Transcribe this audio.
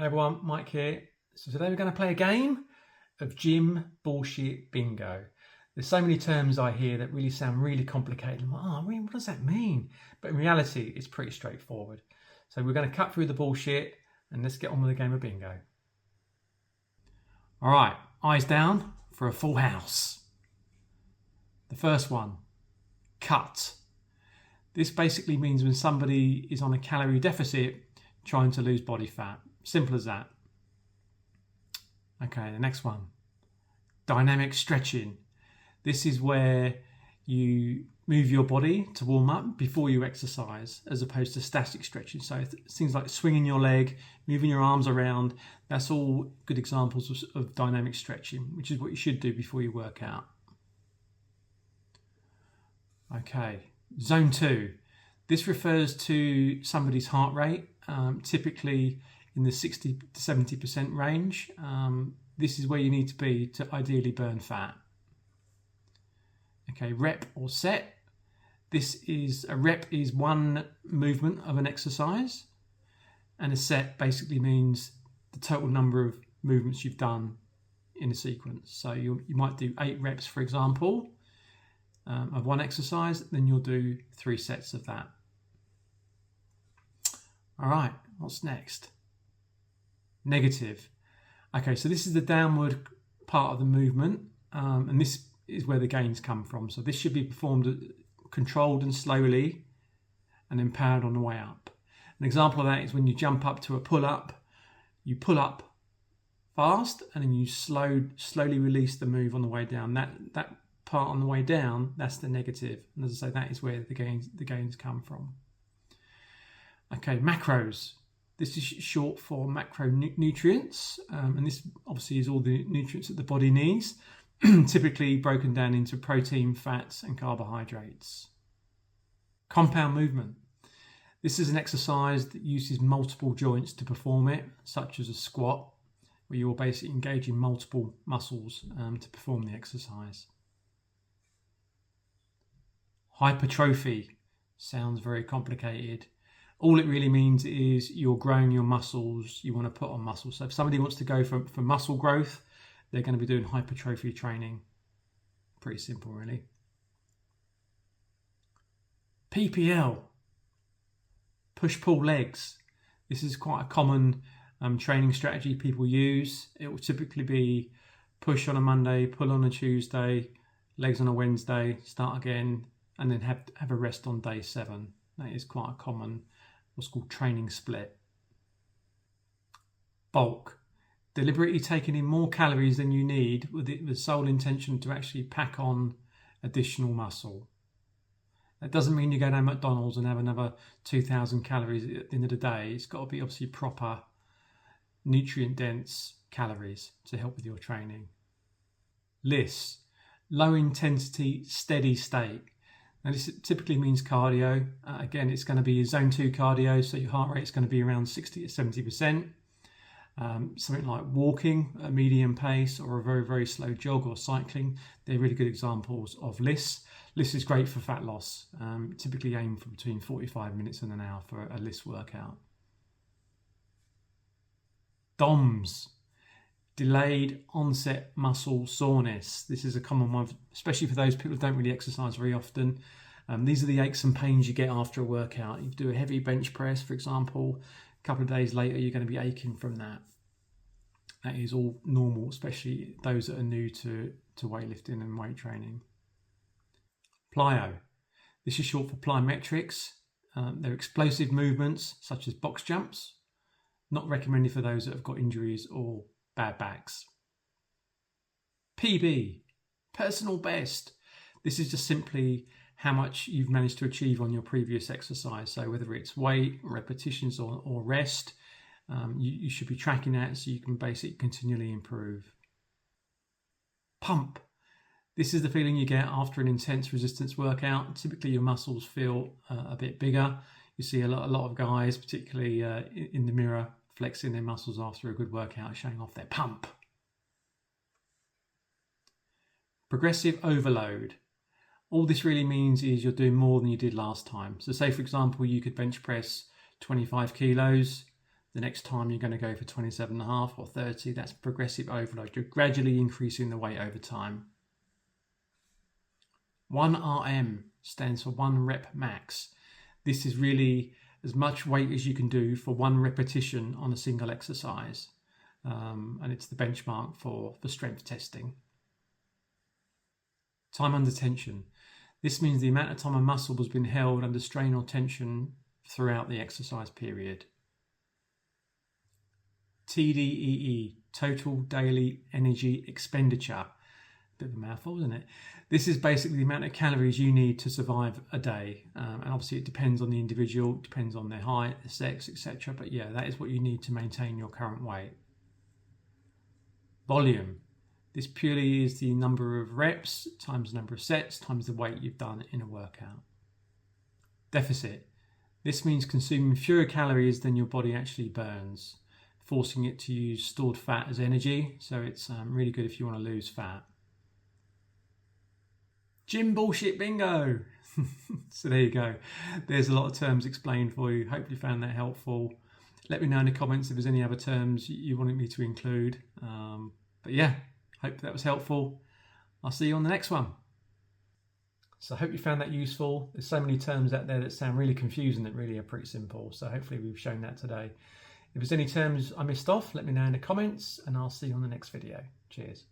Hey everyone, Mike here. So today we're going to play a game of gym bullshit bingo. There's so many terms I hear that really sound really complicated. I'm like, oh, really, what does that mean? But in reality, it's pretty straightforward. So we're going to cut through the bullshit and let's get on with the game of bingo. All right, eyes down for a full house. The first one, cut. This basically means when somebody is on a calorie deficit trying to lose body fat. Simple as that. Okay, the next one. Dynamic stretching. This is where you move your body to warm up before you exercise, as opposed to static stretching. So things like swinging your leg, moving your arms around, that's all good examples of dynamic stretching, which is what you should do before you work out. Okay, zone 2. This refers to somebody's heart rate, typically in the 60 to 70% range. This is where you need to be to ideally burn fat. Okay, rep or set. A rep is one movement of an exercise, and a set basically means the total number of movements you've done in a sequence. So you might do 8 reps, for example, of one exercise, then you'll do 3 sets of that. All right, what's next? Negative. Okay, so this is the downward part of the movement, and this is where the gains come from. So this should be performed controlled and slowly and then powered on the way up. An example of that is when you jump up to a pull-up, you pull up fast and then you slowly release the move on the way down. That part on the way down, that's the negative. And as I say, that is where the gains come from. Okay, macros. This is short for macronutrients, and this obviously is all the nutrients that the body needs, typically broken down into protein, fats, and carbohydrates. Compound movement. This is an exercise that uses multiple joints to perform it, such as a squat, where you're basically engaging multiple muscles to perform the exercise. Hypertrophy. Sounds very complicated. All it really means is you're growing your muscles, you want to put on muscle. So if somebody wants to go for muscle growth, they're going to be doing hypertrophy training. Pretty simple, really. PPL, push-pull legs. This is quite a common training strategy people use. It will typically be push on a Monday, pull on a Tuesday, legs on a Wednesday, start again, and then have a rest on day 7. That is quite a common, what's called training split. Bulk. Deliberately taking in more calories than you need with the sole intention to actually pack on additional muscle. That doesn't mean you go down McDonald's and have another 2,000 calories at the end of the day. It's got to be obviously proper nutrient dense calories to help with your training. LISS. Low intensity, steady state. Now this typically means cardio. Again, it's going to be zone 2 cardio, so your heart rate is going to be around 60 to 70%. Something like walking at a medium pace or a very, very slow jog or cycling, they're really good examples of LISS. LISS is great for fat loss. Typically aim for between 45 minutes and an hour for a LISS workout. DOMS. Delayed onset muscle soreness. This is a common one, especially for those people who don't really exercise very often. These are the aches and pains you get after a workout. You do a heavy bench press, for example, a couple of days later you're going to be aching from that. That is all normal, especially those that are new to weightlifting and weight training. Plyo. This is short for plyometrics. They're explosive movements such as box jumps. Not recommended for those that have got injuries or bad backs. PB, personal best. This is just simply how much you've managed to achieve on your previous exercise. So whether it's weight, repetitions or rest, you should be tracking that so you can basically continually improve. Pump. This is the feeling you get after an intense resistance workout. Typically your muscles feel a bit bigger. You see a lot of guys, particularly in the mirror, flexing their muscles after a good workout, showing off their pump. Progressive overload. All this really means is you're doing more than you did last time. So say, for example, you could bench press 25 kilos. The next time you're going to go for 27.5 or 30, that's progressive overload. You're gradually increasing the weight over time. 1RM stands for 1 rep max. This is really as much weight as you can do for 1 repetition on a single exercise. And it's the benchmark for strength testing. Time under tension. This means the amount of time a muscle has been held under strain or tension throughout the exercise period. TDEE, total daily energy expenditure. Bit of a mouthful, isn't it? This is basically the amount of calories you need to survive a day. And obviously it depends on the individual, depends on their height, their sex, etc. But yeah, that is what you need to maintain your current weight. Volume. This purely is the number of reps times the number of sets times the weight you've done in a workout. Deficit. This means consuming fewer calories than your body actually burns, forcing it to use stored fat as energy. So it's really good if you want to lose fat. Gym bullshit bingo. So there you go. There's a lot of terms explained for you. Hopefully you found that helpful. Let me know in the comments if there's any other terms you wanted me to include. But yeah, hope that was helpful. I'll see you on the next one. So I hope you found that useful. There's so many terms out there that sound really confusing that really are pretty simple. So hopefully we've shown that today. If there's any terms I missed off, let me know in the comments and I'll see you on the next video. Cheers.